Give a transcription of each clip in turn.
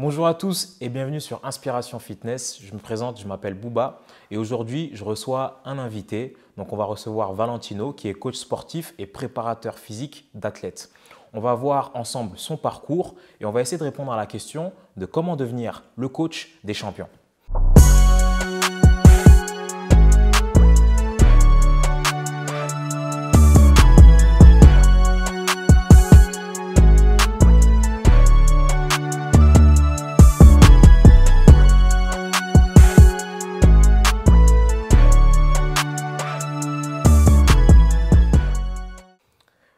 Bonjour à tous et bienvenue sur Inspiration Fitness. Je me présente, je m'appelle Bouba et aujourd'hui je reçois un invité. Donc on va recevoir Valentino qui est coach sportif et préparateur physique d'athlètes. On va voir ensemble son parcours et on va essayer de répondre à la question de comment devenir le coach des champions.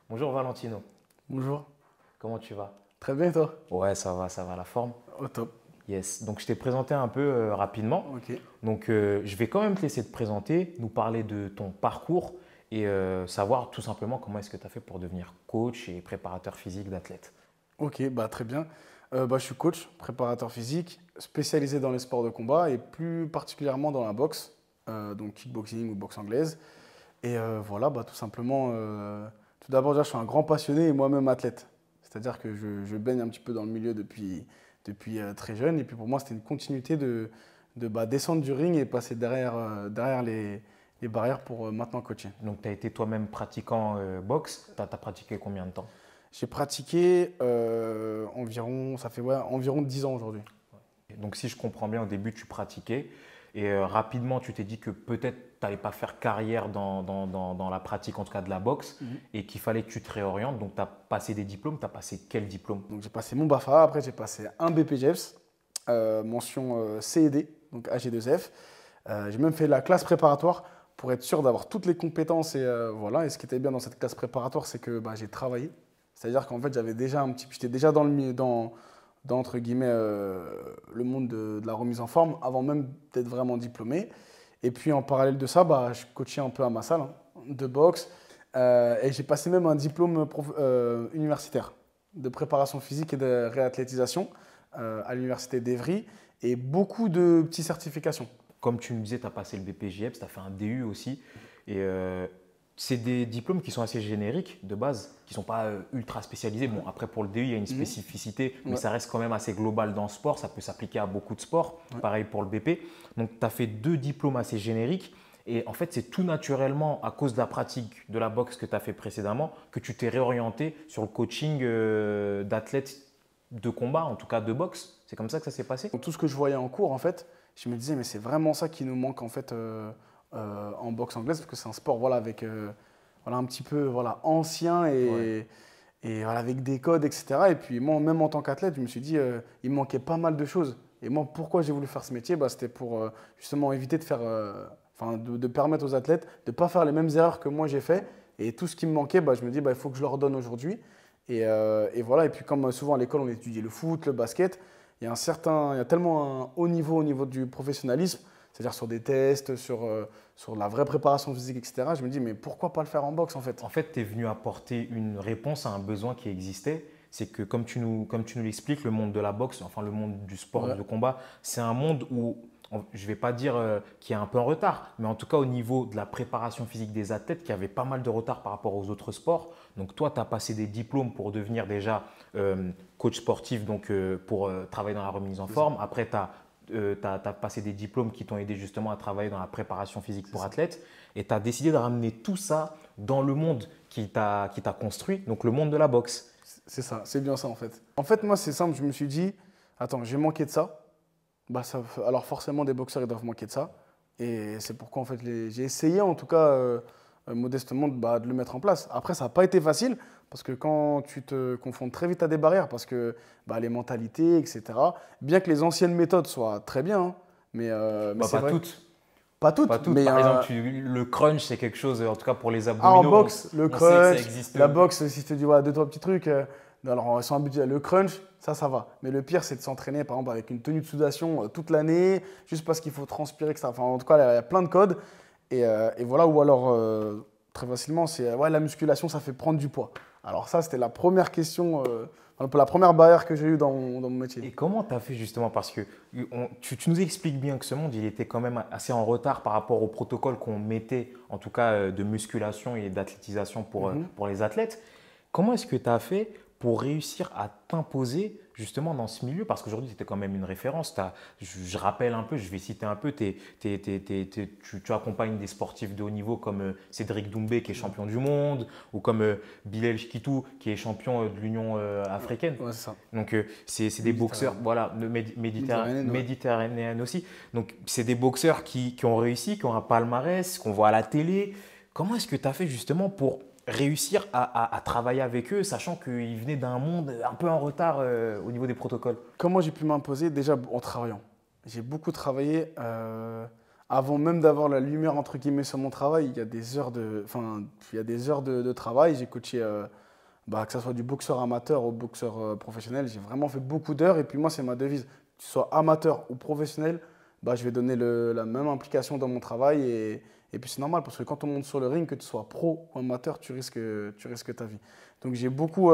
Bonjour Valentino, Bonjour, comment tu vas? très bien et toi? Ouais, ça va, la forme? Au top. Yes, donc je t'ai présenté un peu rapidement. Ok. Donc je vais quand même te laisser te présenter, nous parler de ton parcours et savoir tout simplement comment est-ce que tu as fait pour devenir coach et préparateur physique d'athlètes. Ok, bah, très bien. Je suis coach, préparateur physique, spécialisé dans les sports de combat et plus particulièrement dans la boxe, donc kickboxing ou boxe anglaise. Et voilà, bah, tout simplement, tout d'abord, déjà, je suis un grand passionné et moi-même athlète. C'est-à-dire que je baigne un petit peu dans le milieu depuis très jeune. Et puis pour moi, c'était une continuité de descendre du ring et passer derrière les barrières pour maintenant coacher. Donc tu as été toi-même pratiquant boxe, tu as pratiqué combien de temps? J'ai pratiqué environ, ça fait environ 10 ans aujourd'hui. Donc si je comprends bien, au début tu pratiquais et rapidement tu t'es dit que peut-être tu n'allais pas faire carrière dans la pratique, en tout cas de la boxe, et qu'il fallait que tu te réorientes. Donc tu as passé des diplômes, tu as passé quel diplôme? Donc j'ai passé mon BAFA, après j'ai passé un BPGEPS, mention CED, donc AG2F. J'ai même fait la classe préparatoire pour être sûr d'avoir toutes les compétences et voilà. Et ce qui était bien dans cette classe préparatoire, c'est que j'ai travaillé. C'est-à-dire qu'en fait j'étais déjà dans entre guillemets le monde de la remise en forme avant même d'être vraiment diplômé. Et puis en parallèle de ça, je coachais un peu à ma salle de boxe et j'ai passé même un diplôme universitaire de préparation physique et de réathlétisation à l'université d'Evry et beaucoup de petites certifications. Comme tu me disais, tu as passé le BPJEPS, tu as fait un DU aussi. Et c'est des diplômes qui sont assez génériques de base, qui ne sont pas ultra spécialisés. Bon, après, pour le DU, il y a une spécificité, mais ça reste quand même assez global dans le sport. Ça peut s'appliquer à beaucoup de sports. Pareil pour le BP. Donc, tu as fait deux diplômes assez génériques. Et en fait, c'est tout naturellement à cause de la pratique de la boxe que tu as fait précédemment que tu t'es réorienté sur le coaching d'athlètes de combat, en tout cas de boxe. C'est comme ça que ça s'est passé? Donc, tout ce que je voyais en cours, en fait, je me disais, mais c'est vraiment ça qui nous manque en fait en boxe anglaise, parce que c'est un sport avec un petit peu ancien et voilà, avec des codes, etc. Et puis moi, même en tant qu'athlète, je me suis dit, il me manquait pas mal de choses. Et moi, pourquoi j'ai voulu faire ce métier? C'était pour justement éviter de faire, de permettre aux athlètes de ne pas faire les mêmes erreurs que moi j'ai fait. Et tout ce qui me manquait, je me dis, il faut que je leur donne aujourd'hui. Et voilà, et puis comme souvent à l'école, on étudie le foot, le basket, il y a tellement un haut niveau du professionnalisme, c'est-à-dire sur des tests, sur la vraie préparation physique, etc. Je me dis, mais pourquoi pas le faire en boxe en fait? En fait, tu es venu apporter une réponse à un besoin qui existait. C'est que comme tu nous l'expliques, le monde de la boxe, enfin le monde du sport de combat, c'est un monde où, je ne vais pas dire qu'il est un peu en retard, mais en tout cas au niveau de la préparation physique des athlètes, qui avait pas mal de retard par rapport aux autres sports. Donc toi, tu as passé des diplômes pour devenir déjà coach sportif, donc pour travailler dans la remise en forme. Après, tu as passé des diplômes qui t'ont aidé justement à travailler dans la préparation physique pour athlètes. Et tu as décidé de ramener tout ça dans le monde qui t'a construit, donc le monde de la boxe. C'est ça, c'est bien ça en fait. En fait, moi, c'est simple, je me suis dit, attends, j'ai manqué de ça. Alors forcément, des boxeurs, ils doivent manquer de ça. Et c'est pourquoi en fait, j'ai essayé en tout cas modestement de le mettre en place. Après, ça n'a pas été facile parce que quand tu te confrontes très vite à des barrières, parce que les mentalités, etc., bien que les anciennes méthodes soient très bien, mais c'est pas vrai. toutes. Pas toutes. Pas toutes. Mais par exemple, le crunch, c'est quelque chose, en tout cas pour les en abdominaux. boxe, le on sait que ça crunch, existe. la boxe, si je te dis deux, trois petits trucs, alors ils sont habitués. Le crunch, ça va. Mais le pire, c'est de s'entraîner, par exemple, avec une tenue de sudation toute l'année, juste parce qu'il faut transpirer, etc. Enfin, en tout cas, il y a plein de codes. Et voilà, ou alors, très facilement, c'est la musculation, ça fait prendre du poids. Alors ça, c'était la première question, un peu la première barrière que j'ai eue dans mon métier. Et comment tu as fait justement? Parce que tu nous expliques bien que ce monde, il était quand même assez en retard par rapport au protocole qu'on mettait, en tout cas de musculation et d'athlétisation pour les athlètes. Comment est-ce que tu as fait pour réussir à t'imposer justement dans ce milieu? Parce qu'aujourd'hui, tu étais quand même une référence. Je rappelle un peu, je vais citer un peu, tu accompagnes des sportifs de haut niveau comme Cédric Doumbé qui est champion du monde ou comme Bilal Chiquitou qui est champion de l'Union africaine. Ouais, c'est ça. Donc, c'est des boxeurs voilà, méditerranéens aussi. Donc, c'est des boxeurs qui ont réussi, qui ont un palmarès, qu'on voit à la télé. Comment est-ce que tu as fait justement pour réussir à travailler avec eux, sachant qu'ils venaient d'un monde un peu en retard au niveau des protocoles? Comment j'ai pu m'imposer? Déjà en travaillant. J'ai beaucoup travaillé. Avant même d'avoir la lumière entre guillemets sur mon travail, il y a des heures de travail. J'ai coaché, que ce soit du boxeur amateur au boxeur professionnel. J'ai vraiment fait beaucoup d'heures. Et puis moi, c'est ma devise. Que tu sois amateur ou professionnel, je vais donner la même implication dans mon travail. Et puis c'est normal parce que quand on monte sur le ring, que tu sois pro ou amateur, tu risques ta vie. Donc j'ai beaucoup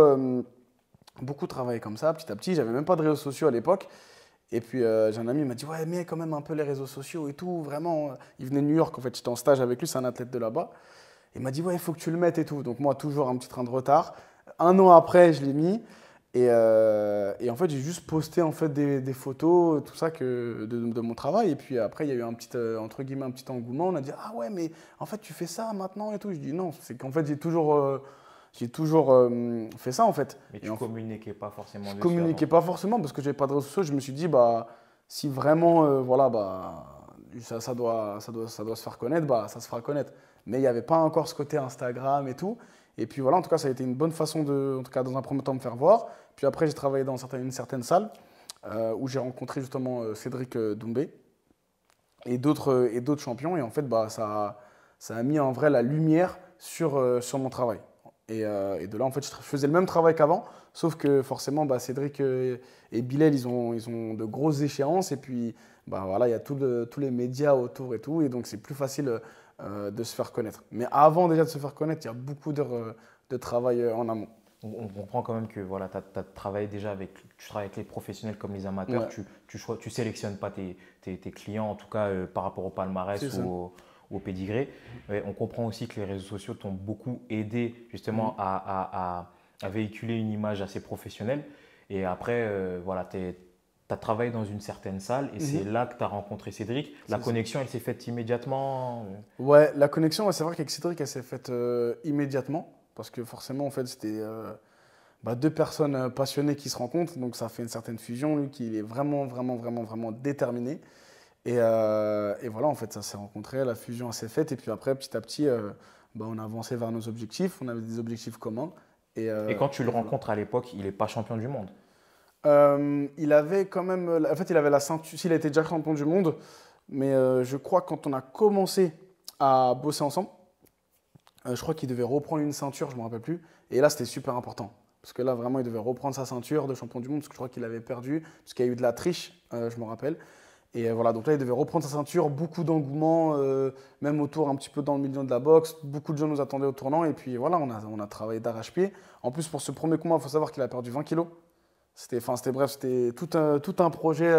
travaillé comme ça, petit à petit. J'avais même pas de réseaux sociaux à l'époque. Et puis j'ai un ami qui m'a dit ouais, mais quand même un peu les réseaux sociaux et tout, vraiment. Il venait de New York, en fait, j'étais en stage avec lui, c'est un athlète de là-bas. Il m'a dit ouais, il faut que tu le mettes et tout. Donc moi, toujours un petit train de retard. Un an après, je l'ai mis. Et en fait, j'ai juste posté en fait, des photos, tout ça de mon travail. Et puis après, il y a eu un petit, entre guillemets, un petit engouement. On a dit ah ouais, mais en fait, tu fais ça maintenant et tout. Je dis non, c'est qu'en fait, j'ai toujours fait ça en fait. Mais tu ne communiquais pas forcément dessus? Je communiquais pas forcément parce que j'avais pas de réseaux sociaux. Je me suis dit si vraiment ça doit se faire connaître, ça se fera connaître. Mais il n'y avait pas encore ce côté Instagram et tout. Et puis voilà, en tout cas, ça a été une bonne façon en tout cas dans un premier temps, de me faire voir. Puis après, j'ai travaillé dans une certaine salle où j'ai rencontré justement Cédric Doumbé et d'autres champions. Et en fait, ça a mis en vrai la lumière sur mon travail. Et de là, en fait, je faisais le même travail qu'avant, sauf que forcément, Cédric et Bilal, ils ont de grosses échéances. Et puis, voilà, il y a tous les médias autour et tout. Et donc, c'est plus facile de se faire connaître. Mais avant déjà de se faire connaître, il y a beaucoup d'heures de travail en amont. On comprend quand même que voilà, tu travailles avec les professionnels comme les amateurs. Ouais. Tu sélectionnes pas tes clients, en tout cas par rapport au palmarès ou au pédigré. On comprend aussi que les réseaux sociaux t'ont beaucoup aidé justement à véhiculer une image assez professionnelle. Et après, voilà, tu as travaillé dans une certaine salle et c'est là que tu as rencontré Cédric. La connexion, elle s'est faite immédiatement? Ouais, la connexion, c'est vrai qu'avec Cédric, elle s'est faite immédiatement. Parce que forcément, en fait, c'était deux personnes passionnées qui se rencontrent. Donc, ça fait une certaine fusion. Lui, qui est vraiment, vraiment, vraiment, vraiment déterminé. Et voilà, en fait, ça s'est rencontré. La fusion s'est faite. Et puis après, petit à petit, on a avancé vers nos objectifs. On avait des objectifs communs. Et quand tu le rencontres à l'époque, il n'est pas champion du monde? Il avait quand même… En fait, il avait la ceinture. S'il a été déjà champion du monde. Mais je crois que quand on a commencé à bosser ensemble, je crois qu'il devait reprendre une ceinture, je ne me rappelle plus. Et là, c'était super important. Parce que là, vraiment, il devait reprendre sa ceinture de champion du monde. Parce que je crois qu'il avait perdu. Parce qu'il y a eu de la triche, je me rappelle. Et voilà, donc là, il devait reprendre sa ceinture. Beaucoup d'engouement, même autour, un petit peu dans le milieu de la boxe. Beaucoup de gens nous attendaient au tournant. Et puis voilà, on a travaillé d'arrache-pied. En plus, pour ce premier combat, il faut savoir qu'il a perdu 20 kilos. C'était tout un projet.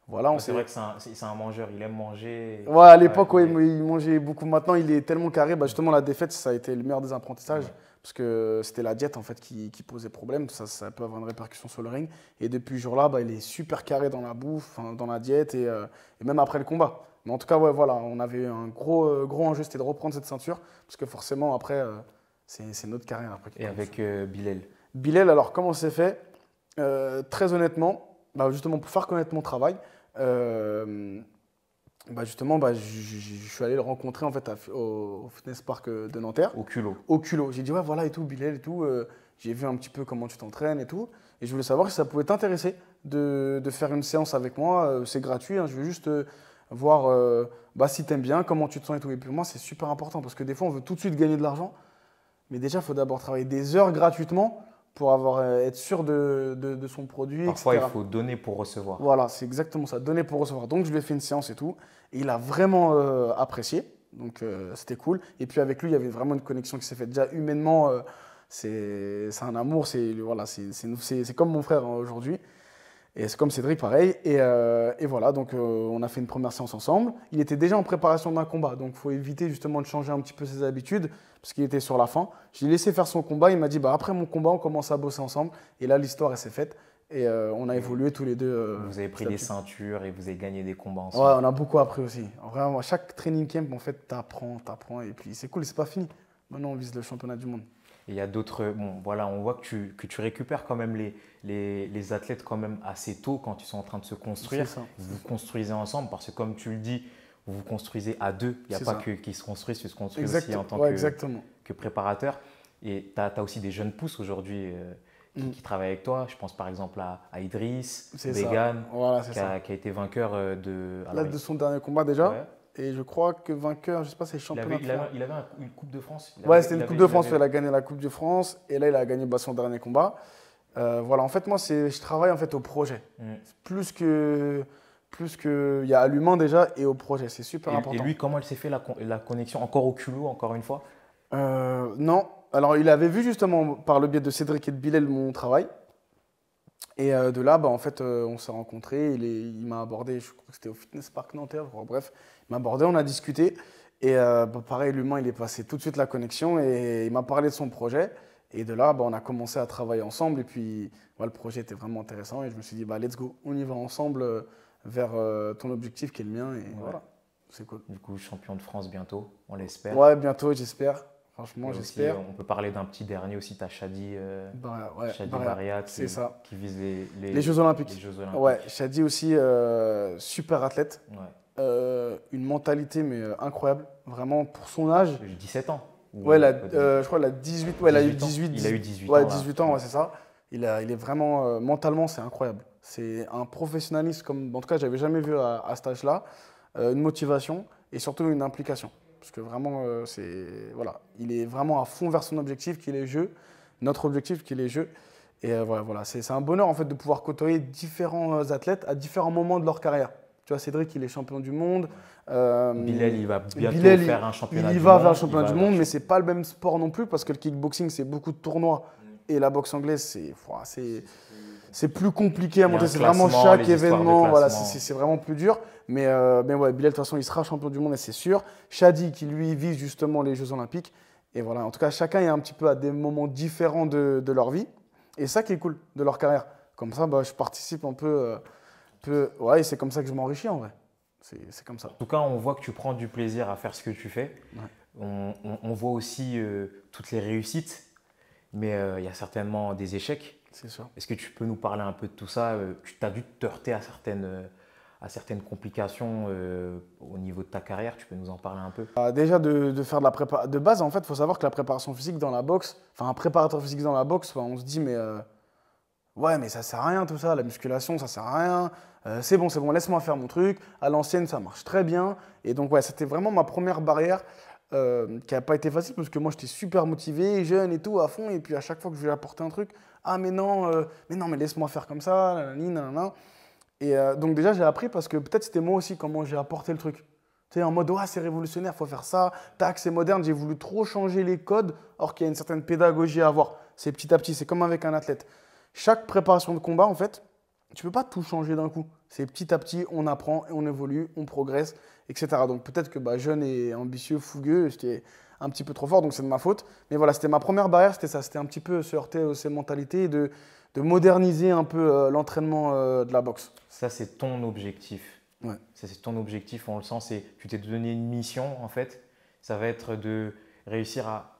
Voilà, c'est vrai que c'est un mangeur, il aime manger. Ouais, à l'époque, il mangeait beaucoup. Maintenant, il est tellement carré. Justement, la défaite, ça a été le meilleur des apprentissages. Ouais. Parce que c'était la diète en fait, qui posait problème. Ça peut avoir une répercussion sur le ring. Et depuis ce jour-là, il est super carré dans la bouffe, dans la diète et même après le combat. Mais en tout cas, ouais, voilà, on avait un gros enjeu, c'était de reprendre cette ceinture. Parce que forcément, après, c'est notre carrière. Après, et avec Bilal? Bilal, alors, comment c'est fait? Très honnêtement, justement, pour faire connaître mon travail, justement, je suis allé le rencontrer en fait au Fitness Park de Nanterre. Au culot. Au culot. J'ai dit ouais voilà et tout, Bilal et tout. J'ai vu un petit peu comment tu t'entraînes et tout. Et je voulais savoir si ça pouvait t'intéresser de faire une séance avec moi. C'est gratuit. Je veux juste voir si tu aimes bien, comment tu te sens et tout. Et pour moi, c'est super important parce que des fois, on veut tout de suite gagner de l'argent. Mais déjà, il faut d'abord travailler des heures gratuitement pour être sûr de son produit, Parfois, etc. il faut donner pour recevoir. Voilà, c'est exactement ça, donner pour recevoir. Donc, je lui ai fait une séance et tout. Et il a vraiment apprécié. Donc, c'était cool. Et puis, avec lui, il y avait vraiment une connexion qui s'est faite. Déjà, humainement, c'est un amour. C'est comme mon frère aujourd'hui. Et c'est comme Cédric, pareil. Et voilà, donc on a fait une première séance ensemble. Il était déjà en préparation d'un combat. Donc, il faut éviter justement de changer un petit peu ses habitudes. Parce qu'il était sur la fin. Je l'ai laissé faire son combat. Il m'a dit, après mon combat, on commence à bosser ensemble. Et là, l'histoire, elle s'est faite. Et on a évolué tous les deux. Vous avez pris des ceintures et vous avez gagné des combats Ouais, ensemble. on a beaucoup appris aussi. Vraiment, chaque training camp, en fait, t'apprends. Et puis c'est cool, c'est pas fini. Maintenant, on vise le championnat du monde. Et il y a d'autres. Bon, voilà, on voit que tu récupères quand même les athlètes quand même assez tôt quand ils sont en train de se construire. C'est ça. Vous vous construisez ensemble parce que, comme tu le dis, vous vous construisez à deux. Il n'y a C'est pas ça. que qui se construisent, tu se construis Exact. aussi en tant Ouais, exactement. que préparateur. Et tu as aussi des jeunes pousses aujourd'hui qui travaillent avec toi. Je pense par exemple à Idriss, C'est Began, ça. Voilà, c'est ça. qui a été vainqueur de. Là, de son dernier combat déjà. Ouais. Et je crois que vainqueur, je sais pas, c'est championnat de France. Il avait une Coupe de France. Ouais, c'était une Coupe de France. Il a gagné la Coupe de France. Et là, il a gagné son dernier combat. Voilà, en fait, moi, je travaille en fait au projet. Plus que il y a à l'humain déjà et au projet. C'est super important. Et lui, comment elle s'est fait la connexion? Encore au culot, encore une fois? Non. Alors, il avait vu justement par le biais de Cédric et de Bilal mon travail. Et de là, en fait, on s'est rencontrés. Il m'a abordé, je crois que c'était au Fitness Park Nanterre. Bref, il m'a abordé, on a discuté. Et pareil, l'humain, il est passé tout de suite la connexion et il m'a parlé de son projet. Et de là, on a commencé à travailler ensemble. Et puis, le projet était vraiment intéressant. Et je me suis dit, let's go, on y va ensemble vers ton objectif qui est le mien. Et voilà, c'est cool. Du coup, champion de France bientôt, on l'espère. Ouais, bientôt, j'espère. Franchement, et j'espère. On peut parler d'un petit dernier aussi, tu as Shadi, Shadi Baria, qui vise les Jeux Olympiques. Les Jeux Olympiques. Ouais, Shadi aussi, super athlète. Ouais. Une mentalité mais incroyable, vraiment pour son âge. 17 ans. Ouais, je crois qu'il a 18. Ouais, il a eu 18. Il a eu 18 ouais, ans. 18 ans, ouais, c'est ça. Il est vraiment, mentalement, c'est incroyable. C'est un professionnalisme comme, en tout cas, j'avais jamais vu à cet âge-là. Une motivation et surtout une implication. Parce que vraiment, voilà, il est vraiment à fond vers son objectif qui est les Jeux, notre objectif qui est les Jeux. Et voilà, c'est un bonheur en fait de pouvoir côtoyer différents athlètes à différents moments de leur carrière. Tu vois, Cédric, il est champion du monde. Bilal, il va bientôt faire un championnat du monde. Il va vers le championnat du monde, mais c'est pas le même sport non plus parce que le kickboxing, c'est beaucoup de tournois. Et la boxe anglaise, c'est plus compliqué à monter. C'est vraiment chaque événement. Voilà, c'est vraiment plus dur. Mais ouais, Bilal, de toute façon, il sera champion du monde et c'est sûr. Shadi, qui lui vise justement les Jeux Olympiques. Et voilà, en tout cas, chacun est un petit peu à des moments différents de leur vie. Et ça qui est cool de leur carrière. Comme ça, je participe un peu. Ouais, et c'est comme ça que je m'enrichis en vrai. C'est comme ça. En tout cas, on voit que tu prends du plaisir à faire ce que tu fais. Ouais. On voit aussi toutes les réussites, mais il y a certainement des échecs. C'est sûr. Est-ce que tu peux nous parler un peu de tout ça? Tu as dû te heurter à certaines complications au niveau de ta carrière. Tu peux nous en parler un peu? Déjà, de faire de la prépa. De base, en fait, il faut savoir que la préparation physique dans la boxe, enfin, un préparateur physique dans la boxe, on se dit, mais ouais, mais ça sert à rien tout ça, la musculation, ça sert à rien. C'est bon, laisse-moi faire mon truc. À l'ancienne, ça marche très bien. Et donc, ouais, c'était vraiment ma première barrière qui n'a pas été facile parce que moi, j'étais super motivé, jeune et tout, à fond. Et puis, à chaque fois que je lui apporter un truc, ah, mais non, mais laisse-moi faire comme ça, nanana. Et donc, déjà, j'ai appris parce que peut-être c'était moi aussi comment j'ai apporté le truc. Tu sais, en mode, ouais, c'est révolutionnaire, il faut faire ça. Tac, c'est moderne. J'ai voulu trop changer les codes, or qu'il y a une certaine pédagogie à avoir. C'est petit à petit, c'est comme avec un athlète. Chaque préparation de combat, en fait, tu ne peux pas tout changer d'un coup. C'est petit à petit, on apprend, et on évolue, on progresse, etc. Donc peut-être que jeune et ambitieux, fougueux, j'étais un petit peu trop fort, donc c'est de ma faute. Mais voilà, c'était ma première barrière, c'était ça. C'était un petit peu se heurter à ces mentalités et de moderniser un peu l'entraînement de la boxe. Ça, c'est ton objectif. Ouais. Ça, c'est ton objectif, on le sent. Tu t'es donné une mission, en fait. Ça va être de réussir à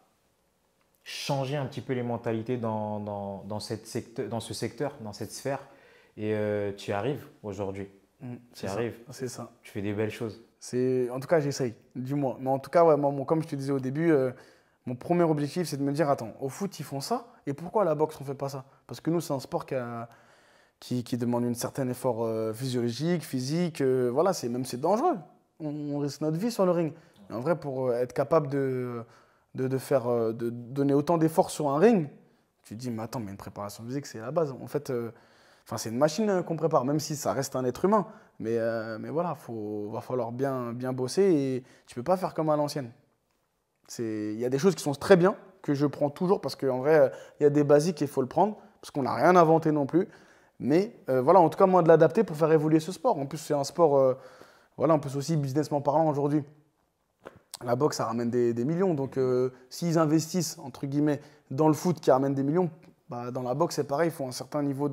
changer un petit peu les mentalités dans ce secteur, dans cette sphère. Et tu y arrives aujourd'hui. Tu y arrives. C'est ça. Tu fais des belles choses. En tout cas, j'essaye, du moins. Mais en tout cas, ouais, moi, comme je te disais au début, mon premier objectif, c'est de me dire, attends, au foot, ils font ça, et pourquoi à la boxe, on ne fait pas ça? Parce que nous, c'est un sport qui demande un certain effort physiologique, physique. Voilà, c'est dangereux. On risque notre vie sur le ring. Et en vrai, pour être capable de donner autant d'efforts sur un ring, tu te dis, mais attends, mais une préparation physique, c'est la base. En fait, c'est une machine qu'on prépare, même si ça reste un être humain. Mais voilà, va falloir bien bosser et tu ne peux pas faire comme à l'ancienne. Il y a des choses qui sont très bien, que je prends toujours parce qu'en vrai, il y a des basiques et il faut le prendre, parce qu'on n'a rien inventé non plus. Mais voilà, en tout cas, moi, de l'adapter pour faire évoluer ce sport. En plus, c'est un sport, voilà, en plus aussi businessment parlant aujourd'hui. La boxe, ça ramène des millions. Donc, s'ils investissent, entre guillemets, dans le foot qui ramène des millions, dans la boxe, c'est pareil, il faut un certain niveau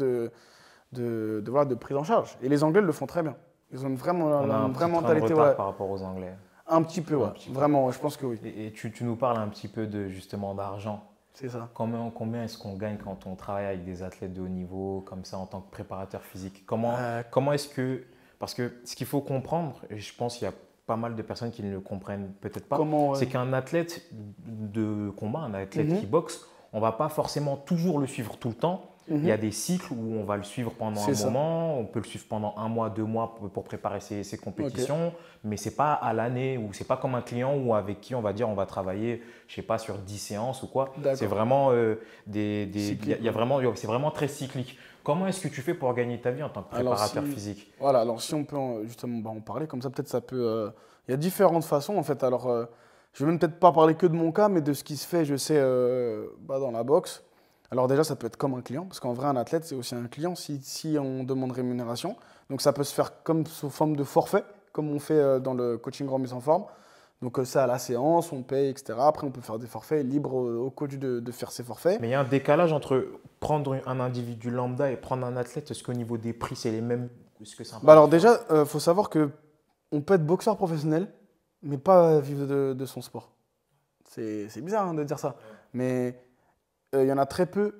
voilà, de prise en charge. Et les Anglais le font très bien. Ils ont une vraie, On a un une vraie petit train de mentalité. retard Ouais. par rapport aux Anglais. Un petit peu, ouais. Vraiment, je pense que oui. Et tu nous parles un petit peu de justement d'argent. C'est ça. Combien est-ce qu'on gagne quand on travaille avec des athlètes de haut niveau, comme ça, en tant que préparateur physique? Comment est-ce que… Parce que ce qu'il faut comprendre, et je pense qu'il y a pas mal de personnes qui ne le comprennent peut-être pas, c'est qu'un athlète de combat, un athlète qui boxe, on ne va pas forcément toujours le suivre tout le temps. Il y a des cycles où on va le suivre pendant un moment, on peut le suivre pendant 1 mois, 2 mois pour préparer ses compétitions, mais ce n'est pas à l'année, ou ce n'est pas comme un client ou avec qui on va dire on va travailler, je sais pas, sur 10 séances ou quoi. C'est vraiment, c'est vraiment très cyclique. Comment est-ce que tu fais pour gagner ta vie en tant que préparateur physique? Voilà, alors si on peut justement en parler, comme ça peut-être ça peut… il y a différentes façons en fait. Alors je ne vais peut-être pas parler que de mon cas, mais de ce qui se fait, je sais, dans la boxe. Alors déjà, ça peut être comme un client, parce qu'en vrai, un athlète, c'est aussi un client si on demande rémunération. Donc ça peut se faire comme sous forme de forfait, comme on fait dans le coaching remise en forme. Donc c'est à la séance, on paye, etc. Après, on peut faire des forfaits, libre au coach de faire ses forfaits. Mais il y a un décalage entre prendre un individu lambda et prendre un athlète. Est-ce qu'au niveau des prix, c'est les mêmes? Est-ce que c'est un peu alors déjà, faut savoir qu'on peut être boxeur professionnel, mais pas vivre de son sport. C'est bizarre de dire ça. Mais il y en a très peu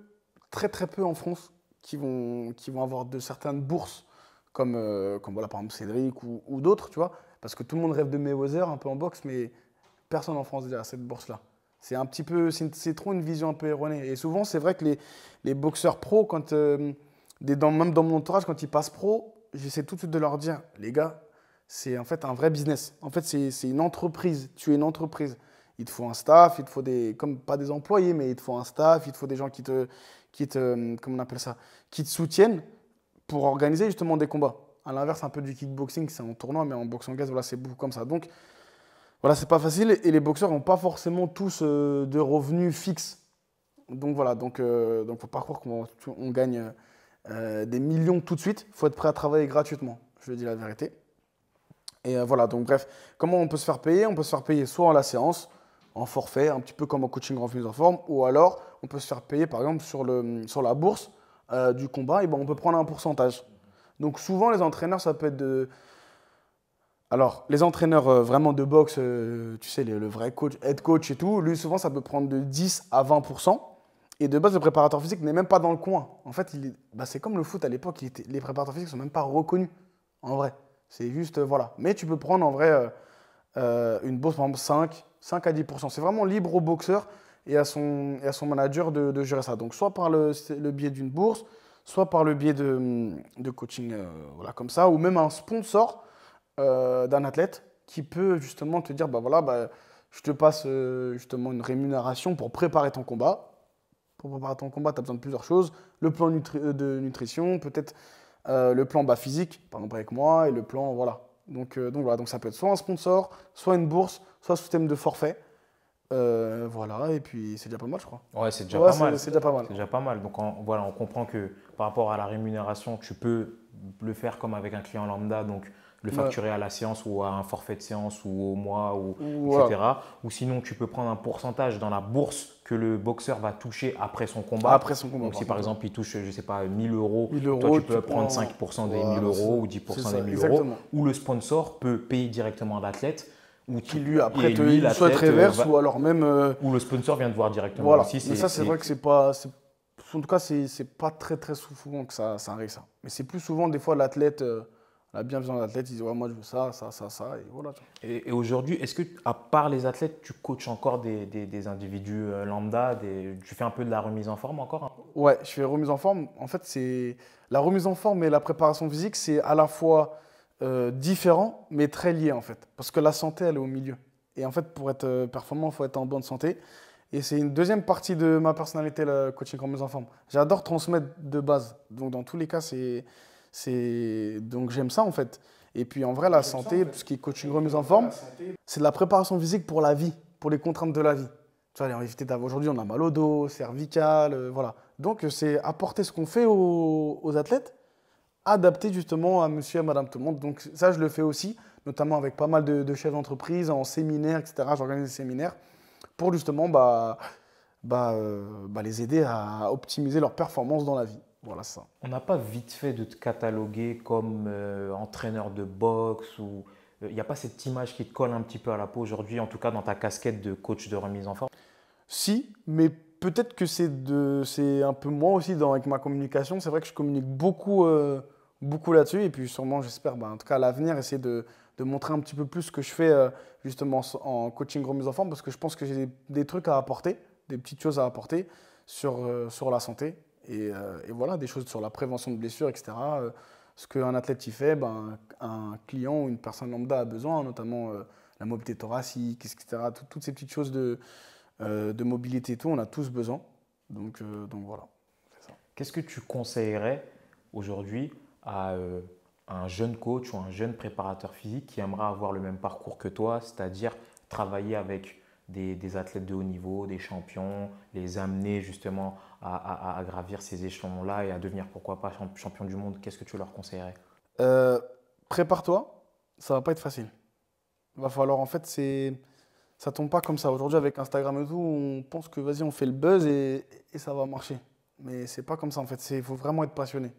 en France qui vont avoir de certaines bourses, comme voilà, par exemple Cédric ou d'autres, tu vois. Parce que tout le monde rêve de Mayweather un peu en boxe, mais personne en France a cette bourse-là. C'est un petit peu, c'est trop une vision un peu erronée. Et souvent, c'est vrai que les boxeurs pros, même dans mon entourage, quand ils passent pro, j'essaie tout de suite de leur dire, les gars, c'est en fait un vrai business. En fait, c'est une entreprise. Tu es une entreprise. Il te faut un staff, il te faut comme pas des employés, mais il te faut un staff, il te faut des gens qui comment on appelle ça, qui te soutiennent pour organiser justement des combats. À l'inverse, un peu du kickboxing, c'est en tournoi, mais en boxe anglaise, voilà, c'est beaucoup comme ça. Donc, voilà, c'est pas facile et les boxeurs n'ont pas forcément tous de revenus fixes. Donc voilà, donc faut pas croire qu'on gagne des millions tout de suite. Il faut être prêt à travailler gratuitement, je dis la vérité. Et voilà, donc bref, comment on peut se faire payer? On peut se faire payer soit à la séance, en forfait, un petit peu comme en coaching remise en forme, ou alors on peut se faire payer par exemple sur la bourse du combat, et ben, on peut prendre un pourcentage. Donc souvent les entraîneurs, ça peut être Alors les entraîneurs vraiment de boxe, tu sais, le vrai coach, head coach et tout, lui souvent ça peut prendre de 10 à 20%. Et de base, le préparateur physique n'est même pas dans le coin. En fait, c'est comme le foot à l'époque, les préparateurs physiques ne sont même pas reconnus, en vrai. C'est juste, voilà. Mais tu peux prendre en vrai une bourse, par exemple, 5 à 10%. C'est vraiment libre au boxeur et à son manager de gérer ça. Donc, soit par le biais d'une bourse, soit par le biais de coaching, voilà, comme ça, ou même un sponsor d'un athlète qui peut justement te dire, bah voilà, je te passe justement une rémunération pour préparer ton combat. Pour préparer ton combat, tu as besoin de plusieurs choses. Le plan de nutrition, peut-être le plan physique, par exemple avec moi, et le plan, voilà. Donc voilà, donc ça peut être soit un sponsor, soit une bourse, soit un système de forfait. Voilà, et puis c'est déjà pas mal, je crois. Ouais, c'est déjà pas mal. C'est déjà pas mal. C'est déjà pas mal. Donc voilà, on comprend que par rapport à la rémunération, tu peux le faire comme avec un client lambda, donc le facturer à la séance ou à un forfait de séance ou au mois, etc. Ou sinon, tu peux prendre un pourcentage dans la bourse que le boxeur va toucher après son combat. Donc si par exemple, il touche, je ne sais pas, 1 000 euros, toi tu peux prendre 5% des 1 000 euros ou 10% des 1 000 euros. Ou le sponsor peut payer directement l'athlète. Ou qui lui, après, soit te réverse, ou alors même… Ou le sponsor vient te voir directement voilà. aussi. Mais ça, c'est vrai que c'est pas… En tout cas, c'est pas très souvent que ça arrive, ça. Mais c'est plus souvent, des fois, l'athlète… la bienveillance de l'athlète, il dit ouais, moi je veux ça, et voilà. Et aujourd'hui, est-ce que, à part les athlètes, tu coaches encore des individus lambda, tu fais un peu de la remise en forme encore? Ouais, je fais remise en forme. En fait, c'est la remise en forme et la préparation physique, c'est à la fois différent, mais très lié en fait. Parce que la santé, elle est au milieu. Et en fait, pour être performant, il faut être en bonne santé. Et c'est une deuxième partie de ma personnalité, le coaching remise en forme. J'adore transmettre de base. Donc dans tous les cas, donc j'aime ça en fait. Et puis en vrai, la santé, tout ce qui est coaching remise en forme, c'est de la préparation physique pour la vie, pour les contraintes de la vie. Tu vois, aujourd'hui, on a mal au dos, cervical, voilà. Donc c'est apporter ce qu'on fait aux athlètes, adapté justement à monsieur et madame tout le monde. Donc ça, je le fais aussi, notamment avec pas mal de chefs d'entreprise, en séminaire, etc. J'organise des séminaires pour justement les aider à optimiser leur performance dans la vie. Voilà, c'est ça. On n'a pas vite fait de te cataloguer comme entraîneur de boxe ou il n'y a pas cette image qui te colle un petit peu à la peau aujourd'hui, en tout cas dans ta casquette de coach de remise en forme? Si, mais peut-être que c'est un peu moi aussi avec ma communication. C'est vrai que je communique beaucoup, beaucoup là-dessus. Et puis sûrement, j'espère, en tout cas à l'avenir, essayer de montrer un petit peu plus ce que je fais justement en coaching remise en forme parce que je pense que j'ai des trucs à apporter, des petites choses à apporter sur la santé. Et voilà, des choses sur la prévention de blessures, etc. Ce qu'un athlète y fait, un client ou une personne lambda a besoin, notamment la mobilité thoracique, etc. Toutes ces petites choses de mobilité et tout, on a tous besoin. Donc voilà, c'est ça. Qu'est-ce que tu conseillerais aujourd'hui à un jeune coach ou un jeune préparateur physique qui aimerait avoir le même parcours que toi, c'est-à-dire travailler avec des athlètes de haut niveau, des champions, les amener justement à gravir ces échelons-là et à devenir pourquoi pas champion du monde? Qu'est-ce que tu leur conseillerais? Euh, Prépare-toi, ça va pas être facile. Va falloir, en fait, ça tombe pas comme ça. Aujourd'hui, avec Instagram et tout, on pense que vas-y, on fait le buzz et ça va marcher. Mais c'est pas comme ça, en fait. Il faut vraiment être passionné.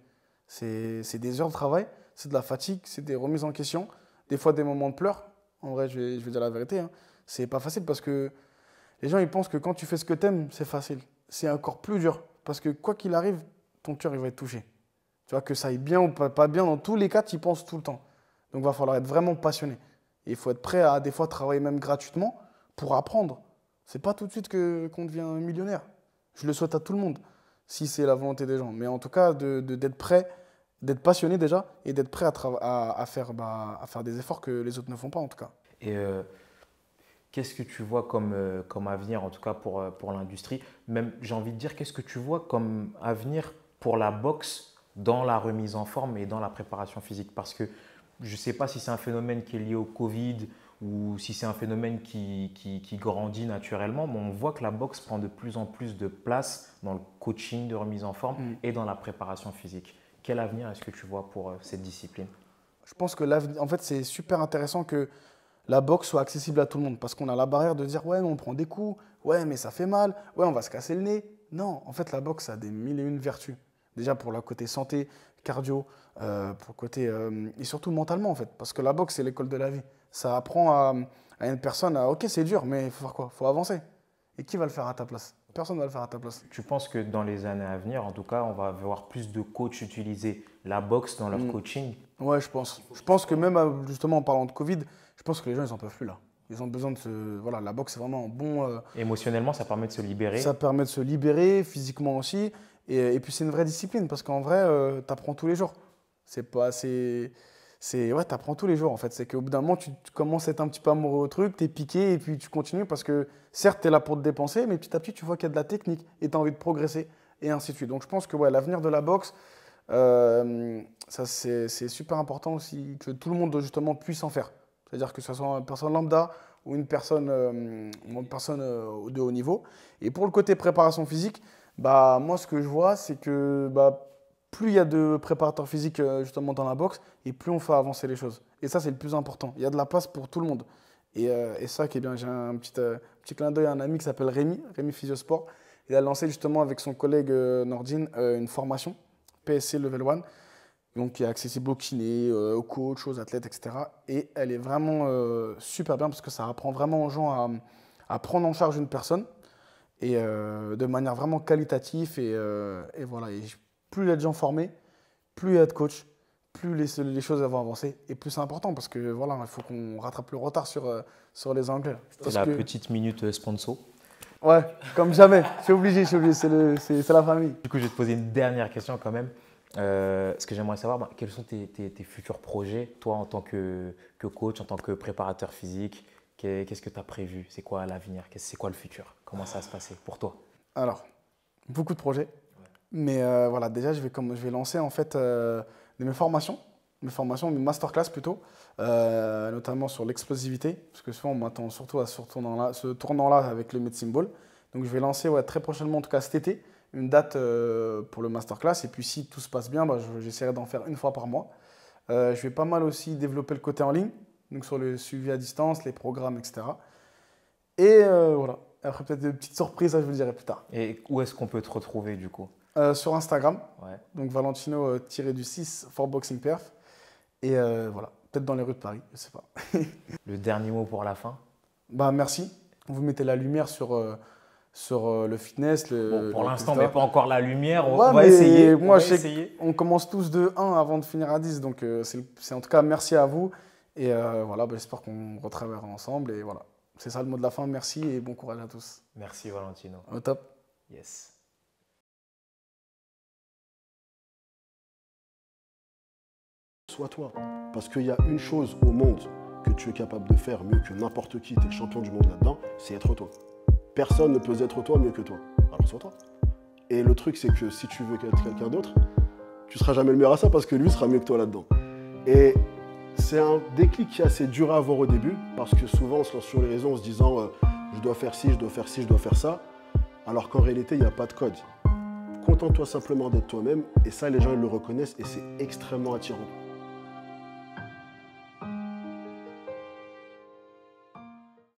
C'est des heures de travail, c'est de la fatigue, c'est des remises en question, des fois des moments de pleurs. En vrai, je vais dire la vérité, hein. C'est pas facile parce que les gens, ils pensent que quand tu fais ce que t'aimes, c'est facile. C'est encore plus dur. Parce que quoi qu'il arrive, ton cœur, il va être touché. Tu vois, que ça aille bien ou pas bien, dans tous les cas, tu y penses tout le temps. Donc, il va falloir être vraiment passionné. Et il faut être prêt à, des fois, travailler même gratuitement pour apprendre. C'est pas tout de suite qu'on devient millionnaire. Je le souhaite à tout le monde, si c'est la volonté des gens. Mais en tout cas, d'être prêt, d'être passionné déjà, et d'être prêt à faire des efforts que les autres ne font pas, en tout cas. Et qu'est-ce que tu vois comme avenir, en tout cas pour l'industrie? Même, j'ai envie de dire, qu'est-ce que tu vois comme avenir pour la boxe dans la remise en forme et dans la préparation physique? Parce que je ne sais pas si c'est un phénomène qui est lié au Covid ou si c'est un phénomène qui grandit naturellement, mais on voit que la boxe prend de plus en plus de place dans le coaching de remise en forme Mm. et dans la préparation physique. Quel avenir est-ce que tu vois pour cette discipline? Je pense que en fait, c'est super intéressant que la boxe soit accessible à tout le monde. Parce qu'on a la barrière de dire, ouais, mais on prend des coups, ouais, mais ça fait mal, ouais, on va se casser le nez. Non, en fait, la boxe a des mille et une vertus. Déjà pour le côté santé, cardio, pour le côté. Et surtout mentalement, en fait. Parce que la boxe, c'est l'école de la vie. Ça apprend à une personne à, ok, c'est dur, mais il faut faire quoi? Il faut avancer. Et qui va le faire à ta place? Personne ne va le faire à ta place. Tu penses que dans les années à venir, en tout cas, on va voir plus de coachs utiliser la boxe dans leur Mm. coaching? Ouais, je pense. Je pense que même justement en parlant de Covid, je pense que les gens, ils n'en peuvent plus là. Ils ont besoin de se. Voilà, la boxe, c'est vraiment un bon. Émotionnellement, ça permet de se libérer. Ça permet de se libérer, physiquement aussi. Et puis, c'est une vraie discipline parce qu'en vrai, tu apprends tous les jours. C'est pas. Ouais, tu apprends tous les jours en fait. C'est qu'au bout d'un moment, tu commences à être un petit peu amoureux au truc, tu es piqué et puis tu continues parce que certes, tu es là pour te dépenser, mais petit à petit, tu vois qu'il y a de la technique et tu as envie de progresser et ainsi de suite. Donc, je pense que ouais, l'avenir de la boxe, ça, c'est super important aussi que tout le monde justement puisse en faire. C'est-à-dire que ce soit une personne lambda ou une personne de haut niveau. Et pour le côté préparation physique, moi ce que je vois, c'est que plus il y a de préparateurs physiques justement dans la boxe, et plus on fait avancer les choses. Et ça, c'est le plus important. Il y a de la place pour tout le monde. Et ça qui est bien, j'ai un petit clin d'œil à un ami qui s'appelle Rémi Physiosport. Il a lancé justement avec son collègue Nordine une formation PSC Level 1, donc qui est accessible aux kinés, aux coachs, aux athlètes, etc. Et elle est vraiment super bien parce que ça apprend vraiment aux gens à prendre en charge une personne et de manière vraiment qualitative. Et voilà, et plus il y a de gens formés, plus il y a de coachs, plus les choses vont avancer et plus c'est important parce que voilà, il faut qu'on rattrape le retard sur les Anglais. C'est la petite minute sponsor. Ouais, comme jamais, c'est obligé, c'est la famille. Du coup, je vais te poser une dernière question quand même. Ce que j'aimerais savoir, quels sont tes futurs projets, toi en tant que coach, en tant que préparateur physique, qu'est-ce que tu as prévu? C'est quoi l'avenir? C'est quoi le futur? Comment ça va se passer pour toi? Alors, beaucoup de projets, mais voilà, déjà je vais lancer en fait mes formations, mes masterclass plutôt, notamment sur l'explosivité, parce que souvent on m'attend surtout à ce tournant-là avec le Medicine Ball. Donc je vais lancer très prochainement, en tout cas cet été, une date pour le masterclass. Et puis si tout se passe bien, j'essaierai d'en faire une fois par mois. Je vais pas mal aussi développer le côté en ligne, donc sur le suivi à distance, les programmes, etc. Et voilà. Après peut-être des petites surprises, ça je vous le dirai plus tard. Et où est-ce qu'on peut te retrouver du coup? Sur Instagram, Ouais. donc Valentino-du-6 for Boxing Perf. Et voilà, peut-être dans les rues de Paris, je sais pas. Le dernier mot pour la fin? Bah, merci. Vous mettez la lumière sur le fitness. Bon, pour l'instant, on etc. met pas encore la lumière. On Ouais, va mais essayer. moi, on je va sais essayer. qu'on commence tous de 1 avant de finir à 10. Donc, c'est en tout cas merci à vous. Et voilà, bah, j'espère qu'on retravaillera ensemble. Et voilà, c'est ça le mot de la fin. Merci et bon courage à tous. Merci Valentino. Au top. Yes. Sois toi. Parce qu'il y a une chose au monde que tu es capable de faire mieux que n'importe qui, tu es le champion du monde là-dedans, c'est être toi. Personne ne peut être toi mieux que toi. Alors sois toi. Et le truc, c'est que si tu veux être quelqu'un d'autre, tu seras jamais le meilleur à ça parce que lui sera mieux que toi là-dedans. Et c'est un déclic qui est assez dur à avoir au début parce que souvent on se lance sur les réseaux en se disant je dois faire ci, je dois faire ci, je dois faire ça. Alors qu'en réalité, il n'y a pas de code. Contente-toi simplement d'être toi-même et ça, les gens ils le reconnaissent et c'est extrêmement attirant.